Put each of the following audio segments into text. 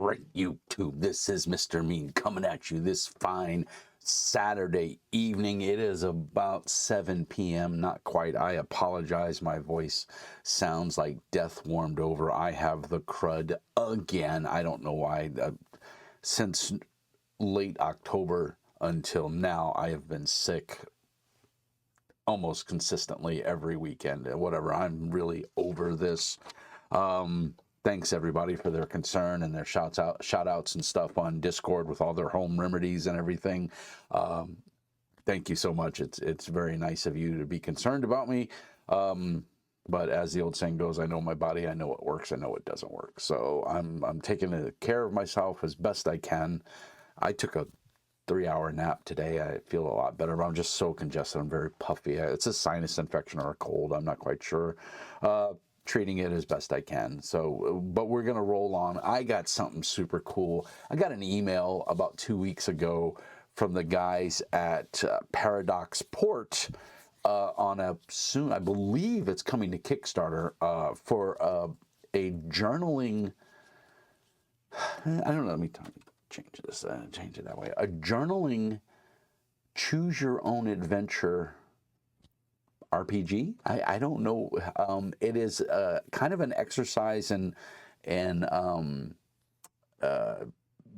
right, YouTube. This is Mr. Mean coming at you this fine Saturday evening. It is about 7 p.m. Not quite. I apologize. My voice sounds like death warmed over. I have the crud again. I don't know why. Since late October until now, I have been sick almost consistently every weekend. Whatever. I'm really over this. Thanks everybody for their concern and their shout outs and stuff on Discord with all their home remedies and everything. Thank you so much. It's very nice of you to be concerned about me. But as the old saying goes, I know my body, I know what works, I know what doesn't work. So I'm taking care of myself as best I can. I took a 3-hour nap today. I feel a lot better, but I'm just so congested. I'm very puffy. It's a sinus infection or a cold. I'm not quite sure. Treating it as best I can. So, but we're going to roll on. I got something super cool. I got an email about 2 weeks ago from the guys at Paradox Port on a soon, I believe it's coming to Kickstarter for a journaling. I don't know. Let me change this. Change it that way. A journaling, choose your own adventure RPG. I don't know. It is kind of an exercise in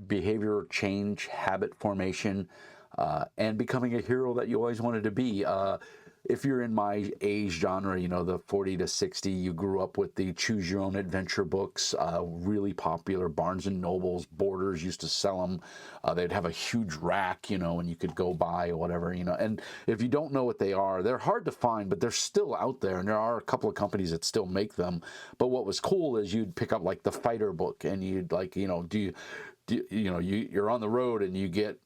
behavior change, habit formation, and becoming a hero that you always wanted to be. If you're in my age genre, you know, the 40 to 60, you grew up with the Choose Your Own Adventure books, really popular. Barnes and Nobles, Borders used to sell them. They'd have a huge rack, you know, and you could go buy or whatever, you know. And if you don't know what they are, they're hard to find, but they're still out there. And there are a couple of companies that still make them. But what was cool is you'd pick up like the fighter book and you'd like, you know, you're on the road and you get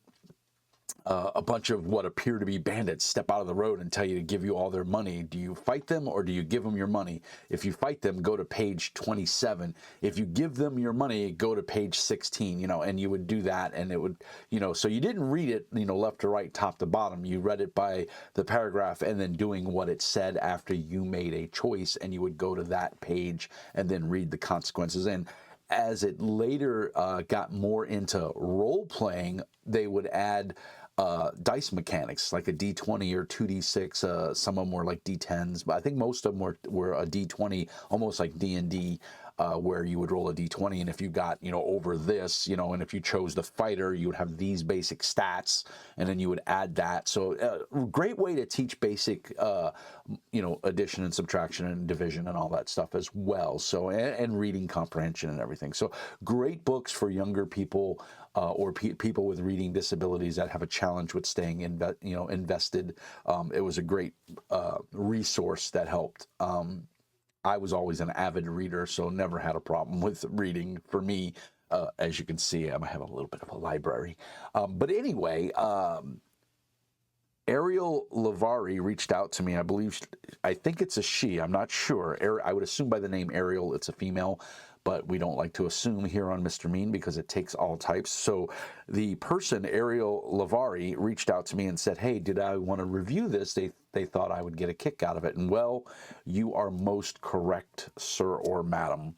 a bunch of what appear to be bandits step out of the road and tell you to give you all their money. Do you fight them or do you give them your money? If you fight them, go to page 27. If you give them your money, go to page 16, you know, and you would do that and it would, you know, so you didn't read it, you know, left to right, top to bottom. You read it by the paragraph and then doing what it said after you made a choice, and you would go to that page and then read the consequences. And as it later got more into role playing, they would add dice mechanics like a D20 or 2D6. Some of them were like D10s, but I think most of them were a D20, almost like D&D, where you would roll a D20, and if you got, you know, over this, you know, and if you chose the fighter, you would have these basic stats, and then you would add that. So great way to teach basic, you know, addition and subtraction and division and all that stuff as well. So and reading comprehension and everything. So great books for younger people. Or people with reading disabilities that have a challenge with staying invested. It was a great resource that helped. I was always an avid reader, so never had a problem with reading. For me, as you can see, I have a little bit of a library. But anyway, Ariel Lavari reached out to me. I think it's a she. I'm not sure. I would assume by the name Ariel, it's a female, but we don't like to assume here on Mr. Mean because it takes all types. So the person, Ariel Lavari, reached out to me and said, hey, did I want to review this? They thought I would get a kick out of it. And well, you are most correct, sir or madam.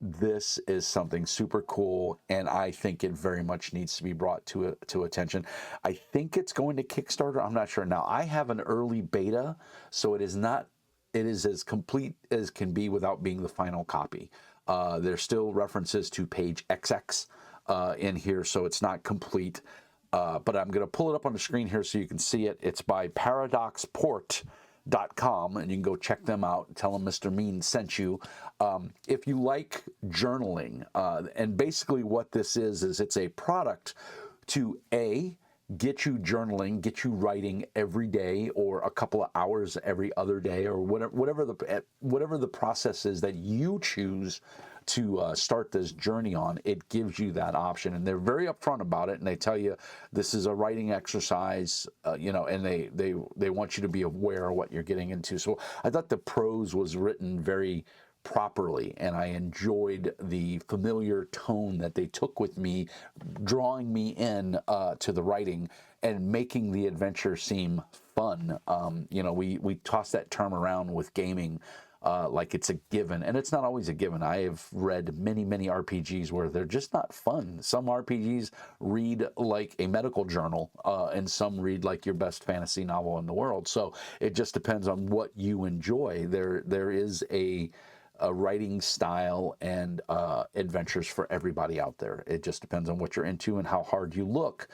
This is something super cool, and I think it very much needs to be brought to attention. I think it's going to Kickstarter. I'm not sure. Now, I have an early beta, so it is as complete as can be without being the final copy. There's still references to page XX in here, so it's not complete. But I'm going to pull it up on the screen here so you can see it. It's by ParadoxPort.com, and you can go check them out. Tell them Mr. Mean sent you. If you like journaling, and basically what this is it's a product to get you journaling, get you writing every day or a couple of hours every other day, or whatever the process is that you choose to start this journey on. It gives you that option, and they're very upfront about it, and they tell you this is a writing exercise, you know, and they want you to be aware of what you're getting into. So I thought the prose was written very properly, and I enjoyed the familiar tone that they took with me, drawing me in to the writing and making the adventure seem fun. You know, we toss that term around with gaming like it's a given, and it's not always a given. I have read many, many RPGs where they're just not fun. Some RPGs read like a medical journal, and some read like your best fantasy novel in the world. So it just depends on what you enjoy. There is a writing style and adventures for everybody out there. It just depends on what you're into and how hard you look.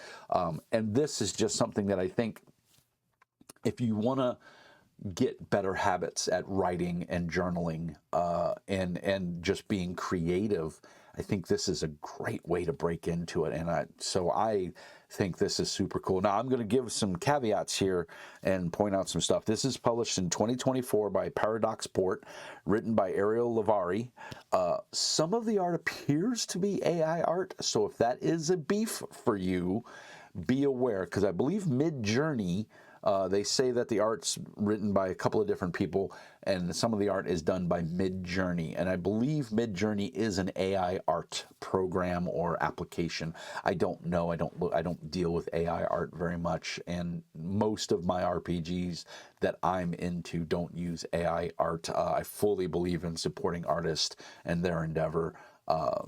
And this is just something that I think if you want to get better habits at writing and journaling, and just being creative, I think this is a great way to break into it. And so I think this is super cool. Now I'm going to give some caveats here and point out some stuff. This is published in 2024 by Paradox Port, written by Ariel Lavari. Some of the art appears to be AI art, so if that is a beef for you, be aware, because I believe Midjourney, they say that the art's written by a couple of different people, and some of the art is done by Midjourney. And I believe Midjourney is an AI art program or application. I don't know. I don't deal with AI art very much, and most of my RPGs that I'm into don't use AI art. I fully believe in supporting artists and their endeavor.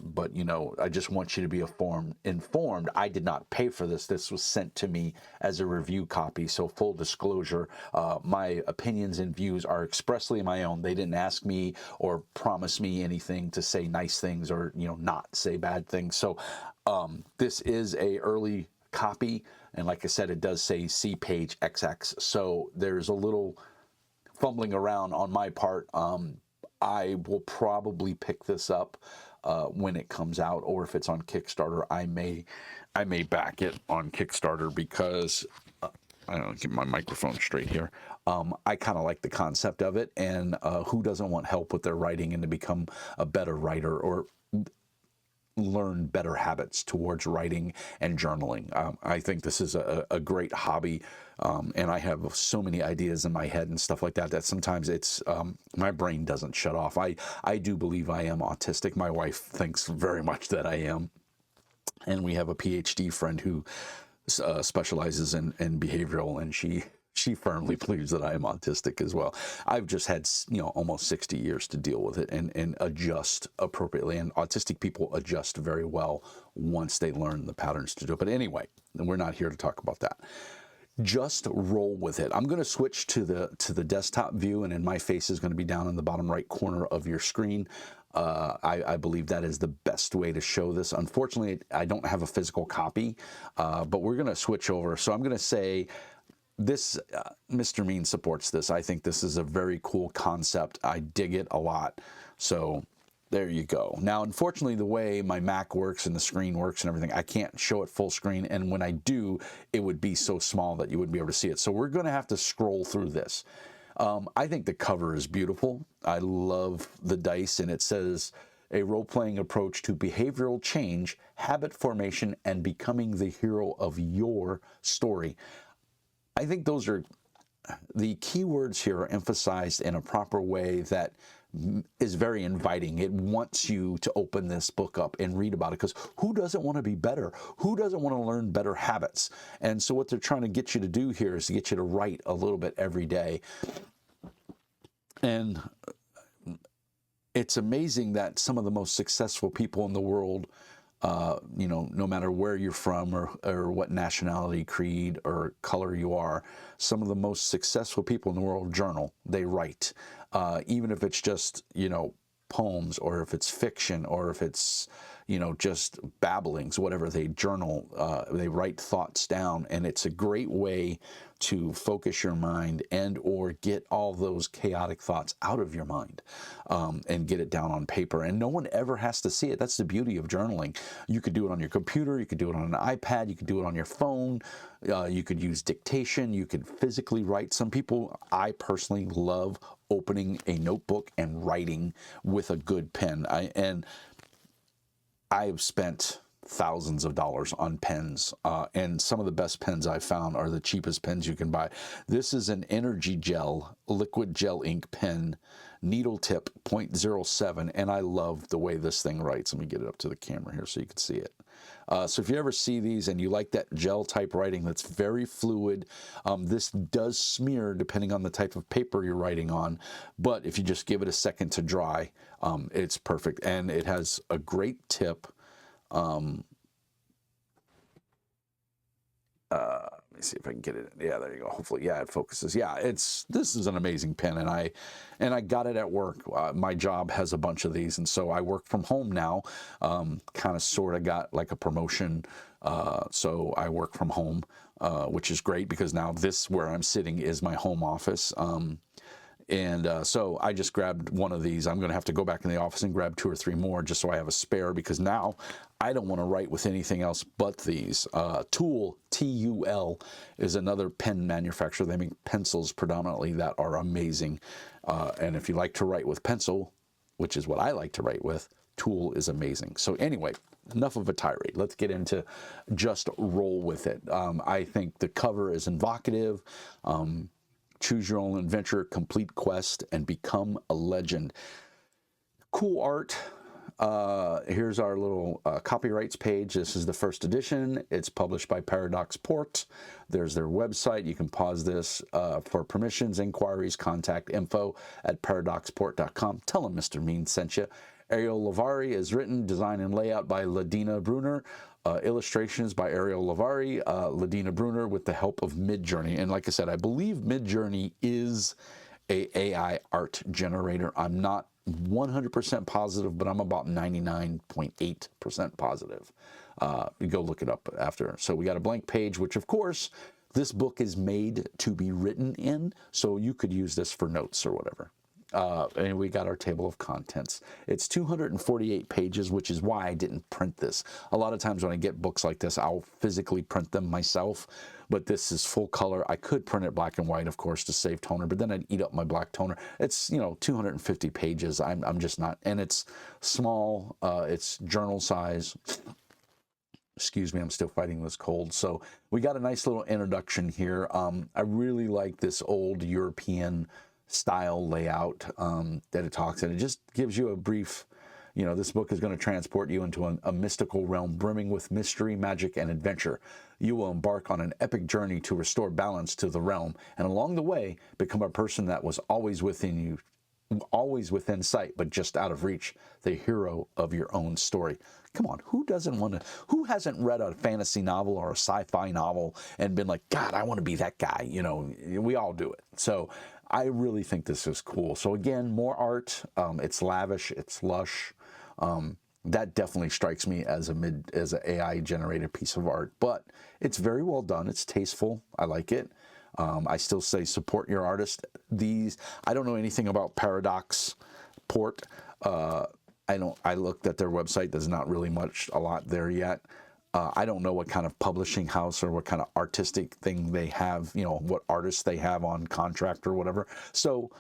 But, you know, I just want you to be informed. I did not pay for this. This was sent to me as a review copy. So full disclosure, my opinions and views are expressly my own. They didn't ask me or promise me anything to say nice things or, you know, not say bad things. So this is a early copy. And like I said, it does say see page XX. So there's a little fumbling around on my part. I will probably pick this up when it comes out, or if it's on Kickstarter, I may back it on Kickstarter because I don't get my microphone straight here. I kind of like the concept of it, and who doesn't want help with their writing and to become a better writer or learn better habits towards writing and journaling. I think this is a great hobby, and I have so many ideas in my head and stuff like that that sometimes it's my brain doesn't shut off. I do believe I am autistic. My wife thinks very much that I am, and we have a PhD friend who specializes in behavioral, and she firmly believes that I am autistic as well. I've just had, you know, almost 60 years to deal with it and adjust appropriately. And autistic people adjust very well once they learn the patterns to do it. But anyway, we're not here to talk about that. Just roll with it. I'm going to switch to the desktop view, and then my face is going to be down in the bottom right corner of your screen. I believe that is the best way to show this. Unfortunately, I don't have a physical copy, but we're going to switch over. So I'm going to say, this Mr. Mean supports this. I think this is a very cool concept. I dig it a lot. So there you go. Now, unfortunately, the way my Mac works and the screen works and everything, I can't show it full screen. And when I do, it would be so small that you wouldn't be able to see it. So we're going to have to scroll through this. I think the cover is beautiful. I love the dice, and it says a role-playing approach to behavioral change, habit formation, and becoming the hero of your story. I think those are the key words here are emphasized in a proper way that is very inviting. It wants you to open this book up and read about it, because who doesn't want to be better? Who doesn't want to learn better habits? And so what they're trying to get you to do here is to get you to write a little bit every day. And it's amazing that some of the most successful people in the world, you know, no matter where you're from or what nationality, creed, or color you are, some of the most successful people in the world journal. They write, even if it's just, you know, poems, or if it's fiction, or if it's, you know, just babblings, whatever. They journal, they write thoughts down, and it's a great way to focus your mind and or get all those chaotic thoughts out of your mind, and get it down on paper. And no one ever has to see it. That's the beauty of journaling. You could do it on your computer, you could do it on an iPad, you could do it on your phone, you could use dictation, you could physically write. Some people, I personally love opening a notebook and writing with a good pen. I've spent thousands of dollars on pens, and some of the best pens I've found are the cheapest pens you can buy. This is an Energy Gel liquid gel ink pen, needle tip 0.07, and I love the way this thing writes. Let me get it up to the camera here so you can see it. So if you ever see these and you like that gel type writing that's very fluid, this does smear depending on the type of paper you're writing on. But if you just give it a second to dry, it's perfect. And it has a great tip. Let me see if I can get it. Yeah, there you go. Hopefully, yeah, it focuses. Yeah, this is an amazing pen, and I got it at work. My job has a bunch of these, and so I work from home now. Kind of sort of got like a promotion, so I work from home, which is great because now this where I'm sitting is my home office. So I just grabbed one of these. I'm going to have to go back in the office and grab 2 or 3 more just so I have a spare, because now I don't want to write with anything else but these. Tool, T-U-L, is another pen manufacturer. They make pencils predominantly that are amazing. And if you like to write with pencil, which is what I like to write with, Tool is amazing. So anyway, enough of a tirade. Let's get into just roll with it. I think the cover is evocative. Choose your own adventure, complete quest, and become a legend. Cool art. Here's our little copyrights page. This is the first edition. It's published by Paradox Port. There's their website. You can pause this for permissions, inquiries, contact info@paradoxport.com. Tell them Mr. Mean sent you. Ariel Lavari is written, design and layout by Ladina Bruner. Illustrations by Ariel Lavari, Ladina Bruner with the help of Midjourney. And like I said, I believe Midjourney is a AI art generator. I'm not 100% positive, but I'm about 99.8% positive. Go look it up after. So we got a blank page, which of course, this book is made to be written in, so you could use this for notes or whatever. And we got our table of contents. It's 248 pages, which is why I didn't print this. A lot of times when I get books like this, I'll physically print them myself, but this is full color. I could print it black and white, of course, to save toner, but then I'd eat up my black toner. It's, 250 pages. I'm just not, and it's small. It's journal size. Excuse me, I'm still fighting this cold. So we got a nice little introduction here. I really like this old European style layout that it talks, and it just gives you a brief, this book is going to transport you into a mystical realm brimming with mystery, magic, and adventure. You will embark on an epic journey to restore balance to the realm, and along the way, become a person that was always within you, always within sight, but just out of reach, the hero of your own story. Come on, who hasn't read a fantasy novel or a sci-fi novel and been like, God, I want to be that guy? We all do it. So I really think this is cool. So again, more art. It's lavish. It's lush. That definitely strikes me as an AI generated piece of art, but it's very well done. It's tasteful. I like it. I still say support your artist. I don't know anything about Paradox Port. I looked at their website. There's not really a lot there yet. I don't know what kind of publishing house or what kind of artistic thing they have, what artists they have on contract or whatever. So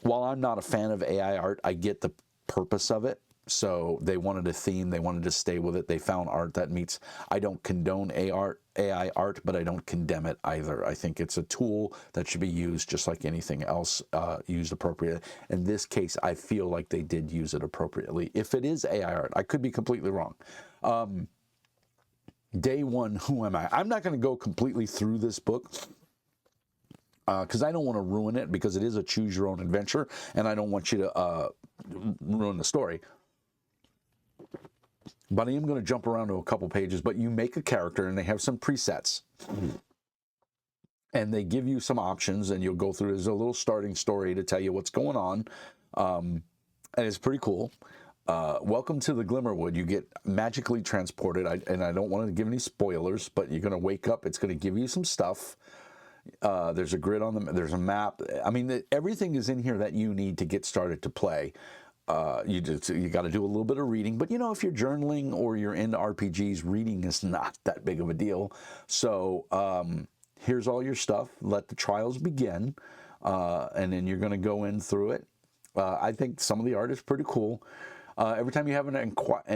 while I'm not a fan of AI art, I get the purpose of it. So they wanted a theme. They wanted to stay with it. They found art that meets. I don't condone AI art, but I don't condemn it either. I think it's a tool that should be used just like anything else, used appropriately. In this case, I feel like they did use it appropriately. If it is AI art, I could be completely wrong. Day one, who am I? I'm not going to go completely through this book because I don't want to ruin it, because it is a choose your own adventure, and I don't want you to ruin the story. But I am going to jump around to a couple pages. But you make a character, and they have some presets. And they give you some options, and you'll go through. There's a little starting story to tell you what's going on. And it's pretty cool. Welcome to the Glimmerwood. You get magically transported, and I don't want to give any spoilers, but you're going to wake up. It's going to give you some stuff. There's a grid on them. There's a map. I mean, everything is in here that you need to get started to play. You got to do a little bit of reading, but if you're journaling or you're into RPGs, reading is not that big of a deal. So here's all your stuff. Let the trials begin, and then you're going to go in through it. I think some of the art is pretty cool. Every time you have an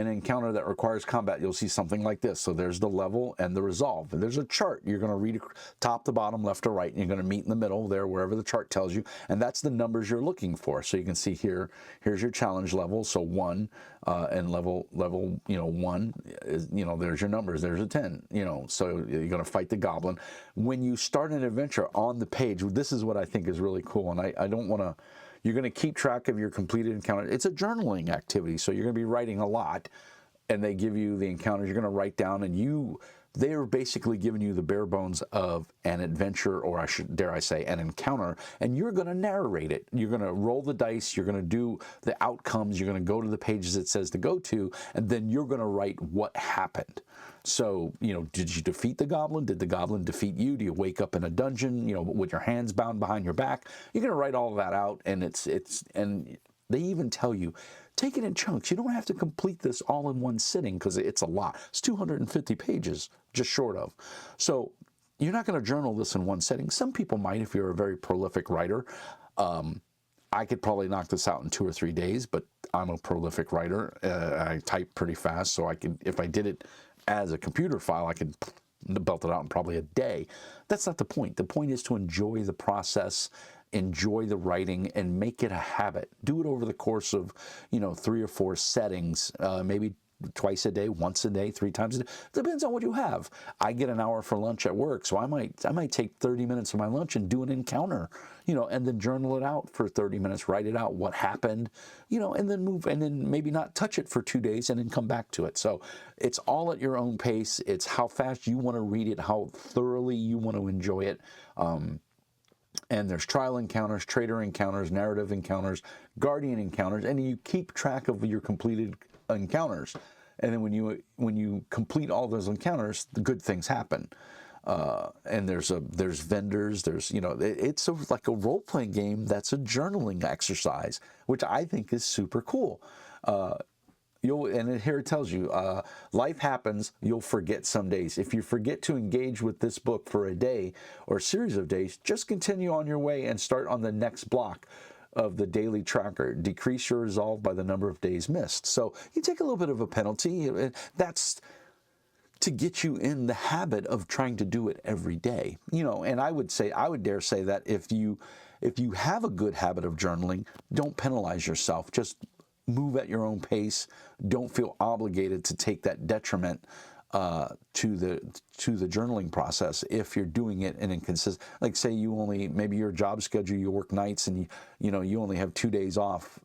encounter that requires combat, you'll see something like this. So there's the level and the resolve. And there's a chart. You're going to read top to bottom, left to right, and you're going to meet in the middle there, wherever the chart tells you. And that's the numbers you're looking for. So you can see here, here's your challenge level. So 1 and level 1 is, there's your numbers. There's a 10, so you're going to fight the goblin. When you start an adventure on the page, this is what I think is really cool. And I don't want to, you're going to keep track of your completed encounter. It's a journaling activity, so you're going to be writing a lot, and they give you the encounters you're going to write down, and they are basically giving you the bare bones of an adventure, or dare I say, an encounter, and you're going to narrate it. You're going to roll the dice, you're going to do the outcomes, you're going to go to the pages it says to go to, and then you're going to write what happened. So, did you defeat the goblin? Did the goblin defeat you? Do you wake up in a dungeon, with your hands bound behind your back? You're going to write all of that out, and and they even tell you, take it in chunks. You don't have to complete this all in one sitting, because it's a lot. It's 250 pages, just short of. So you're not going to journal this in one sitting. Some people might, if you're a very prolific writer. I could probably knock this out in 2 or 3 days, but I'm a prolific writer. I type pretty fast, so if I did it as a computer file, I could belt it out in probably a day. That's not the point. The point is to enjoy the process, enjoy the writing, and make it a habit. Do it over the course of, 3 or 4 settings, maybe twice a day, once a day, 3 times a day. Depends on what you have. I get an hour for lunch at work, so I might take 30 minutes of my lunch and do an encounter, and then journal it out for 30 minutes, write it out, what happened, and then move, and then maybe not touch it for 2 days and then come back to it. So it's all at your own pace. It's how fast you want to read it, how thoroughly you want to enjoy it. And there's trial encounters, trader encounters, narrative encounters, guardian encounters, and you keep track of your completed encounters. And then when you complete all those encounters, the good things happen. And there's vendors, it's like a role-playing game that's a journaling exercise, which I think is super cool. And here it tells you, life happens, you'll forget some days. If you forget to engage with this book for a day or a series of days, just continue on your way and start on the next block of the daily tracker. Decrease your resolve by the number of days missed. So you take a little bit of a penalty. That's to get you in the habit of trying to do it every day. And I would dare say that if you have a good habit of journaling, don't penalize yourself. Just move at your own pace. Don't feel obligated to take that detriment to the journaling process if you're doing it in inconsistent. Like, say maybe your job schedule, you work nights, and you only have 2 days off,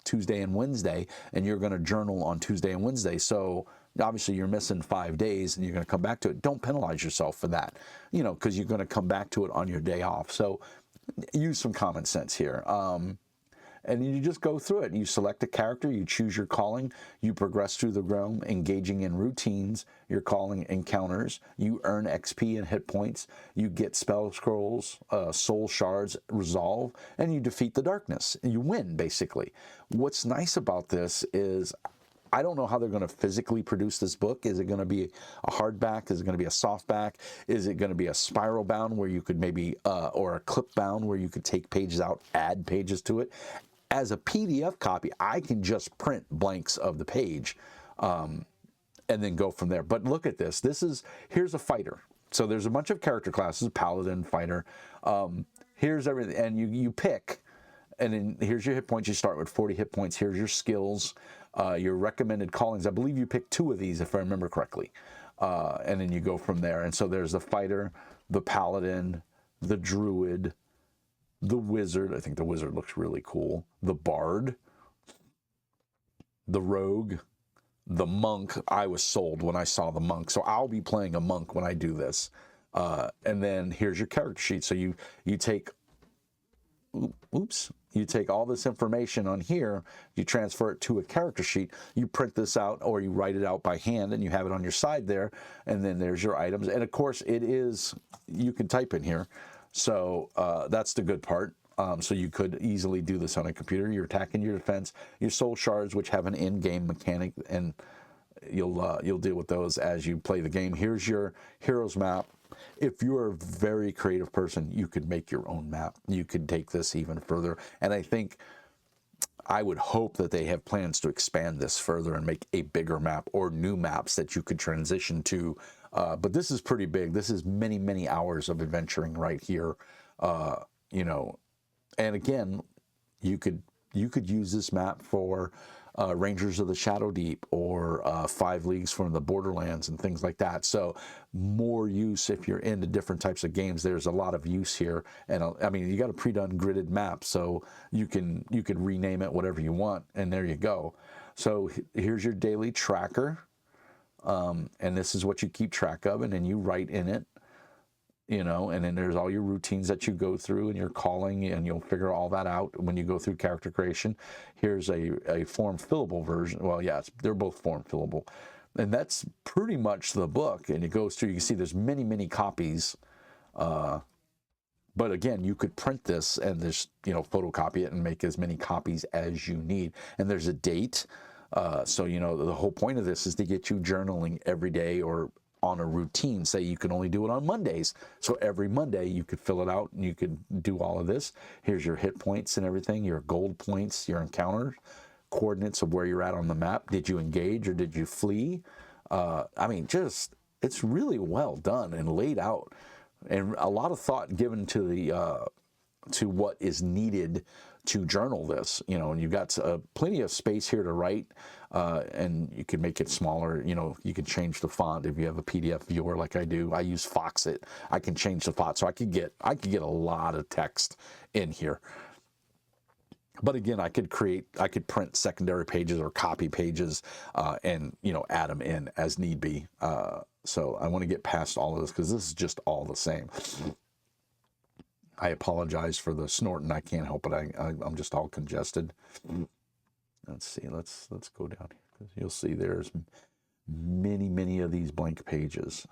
Tuesday and Wednesday, and you're going to journal on Tuesday and Wednesday. So obviously you're missing 5 days, and you're going to come back to it. Don't penalize yourself for that, because you're going to come back to it on your day off. So use some common sense here. And you just go through it. You select a character, you choose your calling, you progress through the realm, engaging in routines, your calling encounters, you earn XP and hit points, you get spell scrolls, soul shards, resolve, and you defeat the darkness. And you win, basically. What's nice about this is, I don't know how they're going to physically produce this book. Is it going to be a hardback? Is it going to be a softback? Is it going to be a spiral bound where you could maybe, or a clip bound where you could take pages out, add pages to it? As a PDF copy, I can just print blanks of the page and then go from there. But look at this. Here's a fighter. So there's a bunch of character classes, paladin, fighter. Here's everything. And you pick, and then here's your hit points. You start with 40 hit points. Here's your skills, your recommended callings. I believe you picked 2 of these, if I remember correctly. And then you go from there. And so there's the fighter, the paladin, the druid, the wizard. I think the wizard looks really cool. The bard, the rogue, the monk. I was sold when I saw the monk, so I'll be playing a monk when I do this. And then here's your character sheet. So you take, you take all this information on here, you transfer it to a character sheet, you print this out, or you write it out by hand, and you have it on your side there, and then there's your items. And of course, you can type in here. So that's the good part. So you could easily do this on a computer. Your attack and your defense, your soul shards, which have an in-game mechanic, and you'll deal with those as you play the game. Here's your heroes map. If you're a very creative person, you could make your own map. You could take this even further. And I think I would hope that they have plans to expand this further and make a bigger map or new maps that you could transition to. But this is pretty big. This is many, many hours of adventuring right here. You know, and again, you could use this map for Rangers of the Shadow Deep or 5 Leagues from the Borderlands and things like that. So more use if you're into different types of games. There's a lot of use here, and I mean, you got a pre-done gridded map, so you could rename it whatever you want, and there you go. So here's your daily tracker, and this is what you keep track of, and then you write in it. You know, and then there's all your routines that you go through and your calling, and you'll figure all that out when you go through character creation. Here's a form fillable version. Well, yeah, they're both form fillable. And that's pretty much the book. And it goes through, you can see there's many, many copies. But again, you could print this and just, you know, photocopy it and make as many copies as you need. And there's a date. So, you know, the whole point of this is to get you journaling every day or on a routine. Say you can only do it on Mondays. So every Monday you could fill it out and you could do all of this. Here's your hit points and everything, your gold points, your encounter, coordinates of where you're at on the map. Did you engage or did you flee? I mean, just, it's really well done and laid out, and a lot of thought given to the to what is needed to journal this, you know, and you've got plenty of space here to write, and you can make it smaller. You know, you can change the font if you have a PDF viewer like I do. I use Foxit. I can change the font, so I could get a lot of text in here. But again, I could print secondary pages or copy pages, and, you know, add them in as need be. So I want to get past all of this because this is just all the same. I apologize for the snorting. I can't help it. I'm just all congested. Let's see. Let's go down here because you'll see there's many of these blank pages.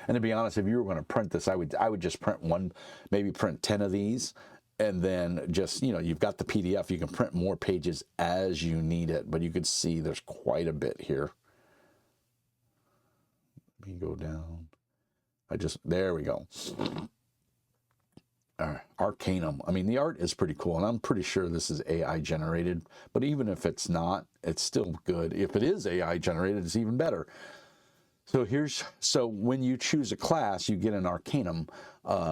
And to be honest, if you were going to print this, I would just print one, maybe print 10 of these, and then just, you know, you've got the PDF. You can print more pages as you need it, but you can see there's quite a bit here. Let me go down. There we go. Arcanum. I mean, the art is pretty cool, and I'm pretty sure this is AI generated, but even if it's not, it's still good. If it is AI generated, it's even better. So when you choose a class, you get an Arcanum,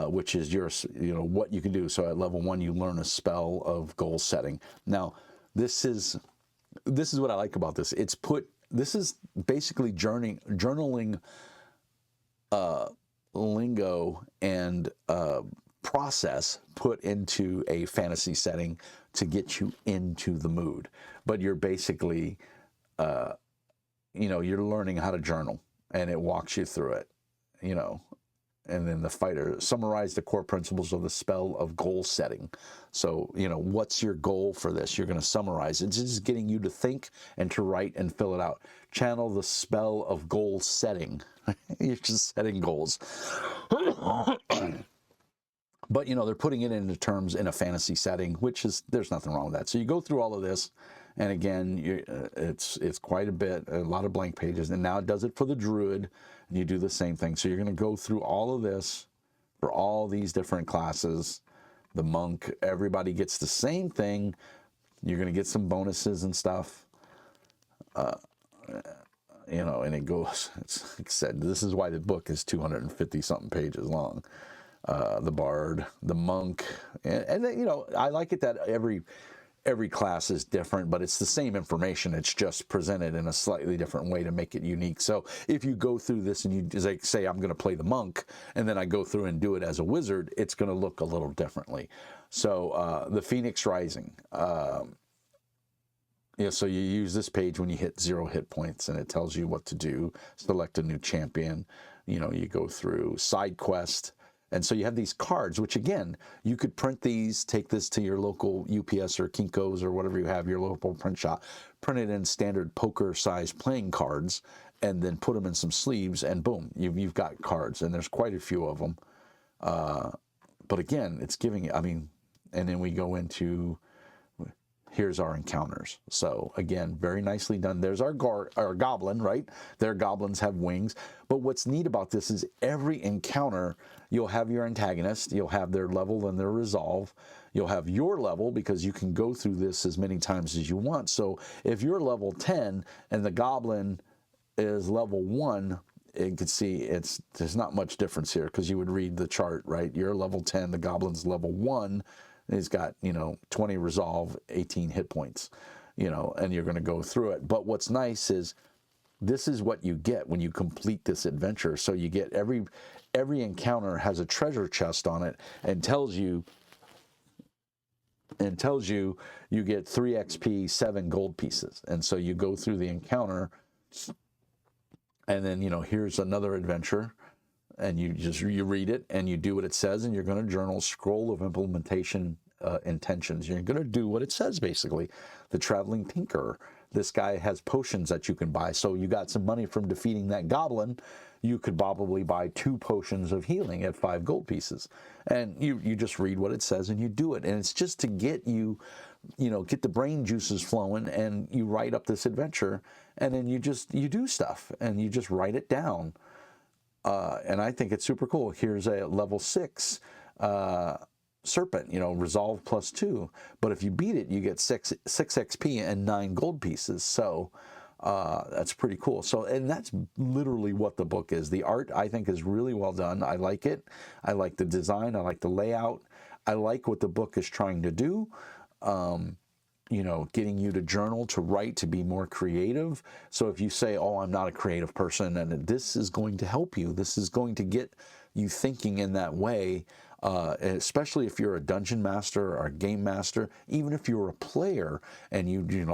which is your, you know, what you can do. So at level 1, you learn a spell of goal setting. Now, this is what I like about this. This is basically journaling lingo and process put into a fantasy setting to get you into the mood. But you're basically, you know, you're learning how to journal, and it walks you through it, you know. And then the fighter summarize the core principles of the spell of goal setting. So, you know, what's your goal for this? You're going to summarize. It's just getting you to think and to write and fill it out. Channel the spell of goal setting. You're just setting goals. But, you know, they're putting it into terms in a fantasy setting, which is, there's nothing wrong with that. So you go through all of this, and again, it's quite a bit, a lot of blank pages. And now it does it for the druid, and you do the same thing. So you're going to go through all of this for all these different classes. The monk, everybody gets the same thing. You're going to get some bonuses and stuff. You know, and it goes, it's like I said, this is why the book is 250 something pages long. The bard, the monk, and you know, I like it that every class is different, but it's the same information. It's just presented in a slightly different way to make it unique. So if you go through this and you like say, I'm going to play the monk, and then I go through and do it as a wizard, it's going to look a little differently. So the Phoenix Rising. Yeah, so you use this page when you hit 0 hit points, and it tells you what to do. Select a new champion. You know, you go through side quest. And so you have these cards, which again, you could print these, take this to your local UPS or Kinko's or whatever you have, your local print shop, print it in standard poker size playing cards, and then put them in some sleeves, and boom, you've got cards. And there's quite a few of them. But again, it's giving, I mean, and then we go into here's our encounters. So again, very nicely done. There's our goblin, right? Their goblins have wings. But what's neat about this is every encounter, you'll have your antagonist, you'll have their level and their resolve. You'll have your level because you can go through this as many times as you want. So if you're level 10 and the goblin is level 1, you can see there's not much difference here because you would read the chart, right? You're level 10, the goblin's level 1. He's got, 20 resolve, 18 hit points, and you're going to go through it. But what's nice is this is what you get when you complete this adventure. So you get every encounter has a treasure chest on it and tells you you get 3 XP, 7 gold pieces. And so you go through the encounter and then, here's another adventure. And you read it and you do what it says, and you're going to journal scroll of implementation intentions. You're going to do what it says, basically. The traveling tinkerer. This guy has potions that you can buy. So you got some money from defeating that goblin. You could probably buy 2 potions of healing at 5 gold pieces. And you just read what it says and you do it. And it's just to get you, get the brain juices flowing, and you write up this adventure, and then you do stuff and you just write it down. And I think it's super cool. Here's a level 6 serpent, resolve +2. But if you beat it, you get 6 XP and 9 gold pieces. So that's pretty cool. So, and that's literally what the book is. The art, I think, is really well done. I like it. I like the design. I like the layout. I like what the book is trying to do. Getting you to journal, to write, to be more creative. So if you say, oh, I'm not a creative person, and this is going to help you, this is going to get you thinking in that way, especially if you're a dungeon master or a game master, even if you're a player and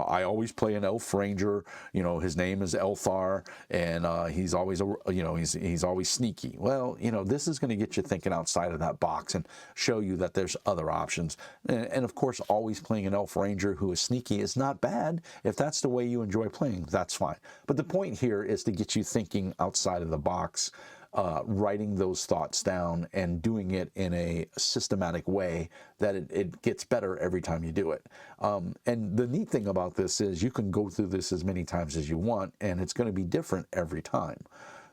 I always play an elf ranger, his name is Elthar, and he's always he's always sneaky. Well, this is going to get you thinking outside of that box and show you that there's other options. And of course, always playing an elf ranger who is sneaky is not bad. If that's the way you enjoy playing, that's fine. But the point here is to get you thinking outside of the box, writing those thoughts down and doing it in a systematic way that it gets better every time you do it. And the neat thing about this is you can go through this as many times as you want, and it's going to be different every time.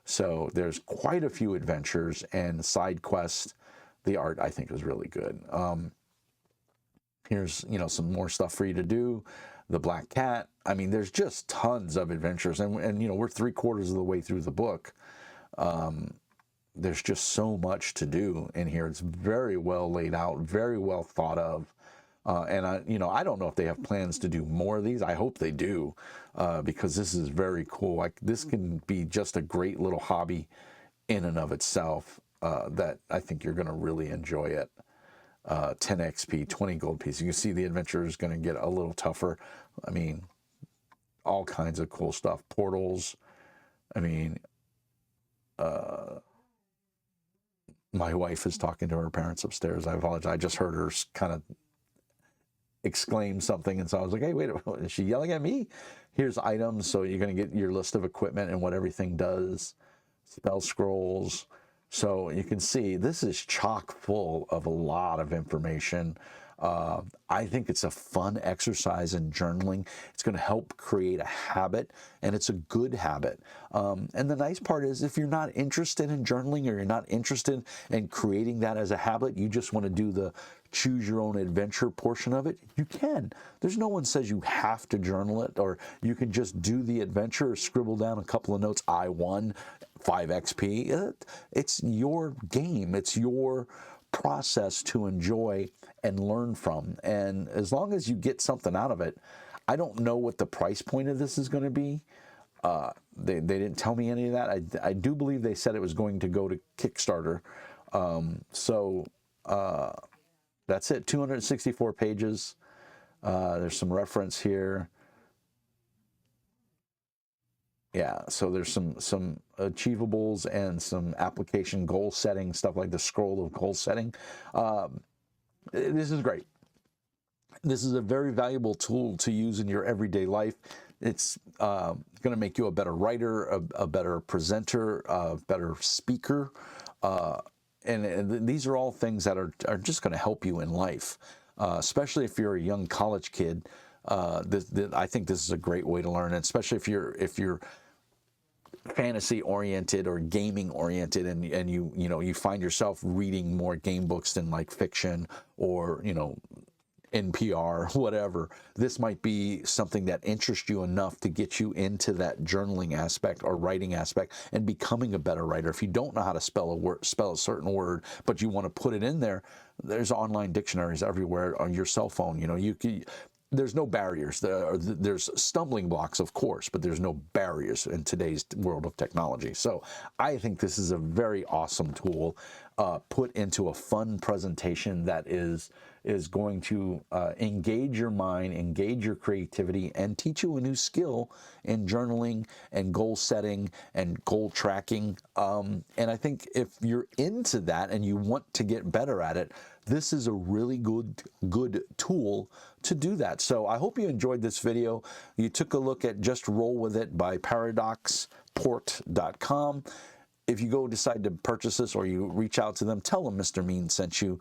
So there's quite a few adventures and side quests. The art, I think, is really good. Here's, some more stuff for you to do. The Black Cat. I mean, there's just tons of adventures, and we're 3/4 of the way through the book. There's just so much to do in here. It's very well laid out, very well thought of. And I don't know if they have plans to do more of these. I hope they do, because this is very cool. Like, this can be just a great little hobby in and of itself, that I think you're going to really enjoy it. 10 XP, 20 gold pieces. You can see the adventure is going to get a little tougher. I mean, all kinds of cool stuff. Portals. I mean, my wife is talking to her parents upstairs. I apologize. I just heard her kind of exclaim something, and so I was like, hey, wait a minute, is she yelling at me? Here's items. So you're going to get your list of equipment and what everything does. Spell scrolls. So you can see this is chock full of a lot of information. I think it's a fun exercise in journaling. It's going to help create a habit, and it's a good habit. And the nice part is, if you're not interested in journaling, or you're not interested in creating that as a habit, you just want to do the choose your own adventure portion of it, you can. There's no one says you have to journal it, or you can just do the adventure or scribble down a couple of notes. I won 5 XP. It's your game. It's your process to enjoy and learn from. And as long as you get something out of it, I don't know what the price point of this is going to be. They didn't tell me any of that. I do believe they said it was going to go to Kickstarter. That's it. 264 pages. There's some reference here. Yeah, so there's some achievables and some application goal setting, stuff like the scroll of goal setting. This is great. This is a very valuable tool to use in your everyday life. It's going to make you a better writer, a better presenter, a better speaker. And these are all things that are just going to help you in life, especially if you're a young college kid. I think this is a great way to learn, especially if you're fantasy oriented or gaming oriented, and you find yourself reading more game books than like fiction or NPR, whatever. This might be something that interests you enough to get you into that journaling aspect or writing aspect and becoming a better writer. If you don't know how to spell a certain word, but you want to put it in there, there's online dictionaries everywhere on your cell phone. There's no barriers. There's stumbling blocks, of course, but there's no barriers in today's world of technology. So I think this is a very awesome tool put into a fun presentation that is going to engage your mind, engage your creativity, and teach you a new skill in journaling and goal setting and goal tracking. And I think if you're into that and you want to get better at it, this is a really good tool to do that. So I hope you enjoyed this video. You took a look at Just Roll With It by ParadoxPort.com. If you decide to purchase this, or you reach out to them, tell them Mr. Mean sent you.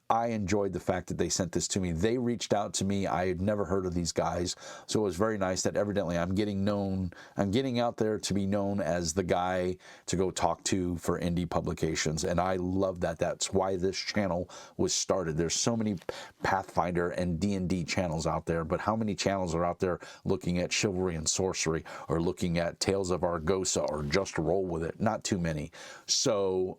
I enjoyed the fact that they sent this to me. They reached out to me. I had never heard of these guys, so it was very nice that evidently I'm getting out there to be known as the guy to go talk to for indie publications, and I love that. That's why this channel was started. There's so many Pathfinder and D&D channels out there, but how many channels are out there looking at chivalry and sorcery, or looking at Tales of Argosa, or Just Roll With It? Not too many. So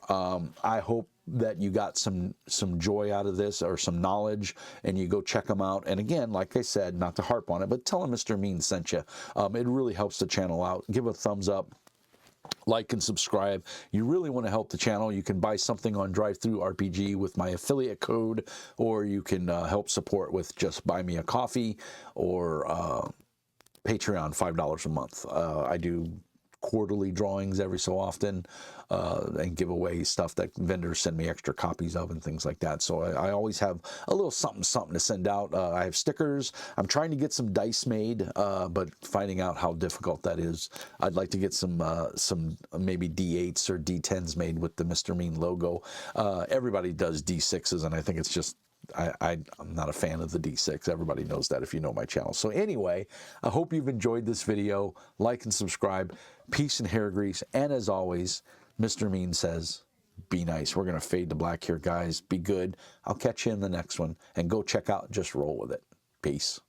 I hope that you got some joy out of this, or some knowledge, and you go check them out. And again, like I said, not to harp on it, but tell them Mr. Mean sent you. It really helps the channel out. Give a thumbs up, like and subscribe. You really want to help the channel. You can buy something on DriveThruRPG with my affiliate code, or you can help support with just buy me a coffee, or Patreon, $5 a month. I do quarterly drawings every so often, and give away stuff that vendors send me extra copies of and things like that. So I always have a little something to send out. I have stickers. I'm trying to get some dice made, but finding out how difficult that is. I'd like to get some maybe D8s or D10s made with the Mr. Mean logo. Everybody does D6s, and I think it's just, I'm not a fan of the D6. Everybody knows that if you know my channel. So anyway, I hope you've enjoyed this video. Like and subscribe. Peace and hair grease. And as always, Mr. Mean says, be nice. We're going to fade to black here, guys. Be good. I'll catch you in the next one. And go check out Just Roll With It. Peace.